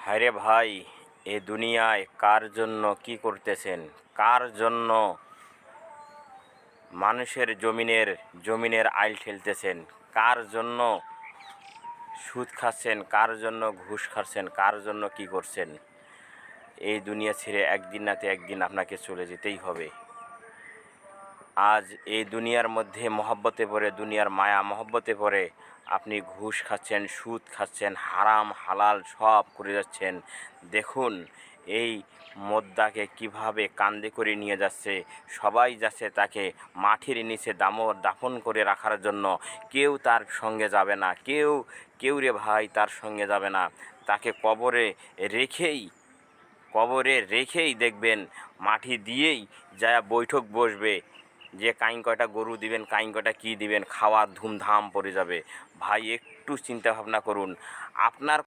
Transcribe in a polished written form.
হায়রে ভাই, এ দুনিয়ায় কার জন্য কি করতেছেন? কার জন্য মানুষের জমিনের আইল ঠেলতেছেন? কার জন্য সুদ খাচ্ছেন? কার জন্য ঘুষ খাচ্ছেন? কার জন্য কি করছেন? এই দুনিয়া ছেড়ে একদিন নাতে একদিন আপনাকে চলে যেতেই হবে। আজ এই দুনিয়ার মধ্যে মহব্বতে পড়ে, দুনিয়ার মায়া মহব্বতে পড়ে আপনি ঘুষ খাচ্ছেন, সুদ খাচ্ছেন, হারাম হালাল সব করে যাচ্ছেন। দেখুন এই মোদ্দাকে কিভাবে কান্দে করে নিয়ে যাচ্ছে। সবাই যাচ্ছে তাকে মাটির নিচে দাফন করে রাখার জন্য। কেউ তার সঙ্গে যাবে না, কেউ রে ভাই তার সঙ্গে যাবে না। তাকে কবরে রেখেই দেখবেন মাটি দিয়েই যা বৈঠক বসবে, যে কাইন কয়টা গরু দিবেন, কাইন কয়টা কী দিবেন, খাওয়ার ধুমধাম পড়ে যাবে। ভাই একটু চিন্তা ভাবনা করুন। আপনার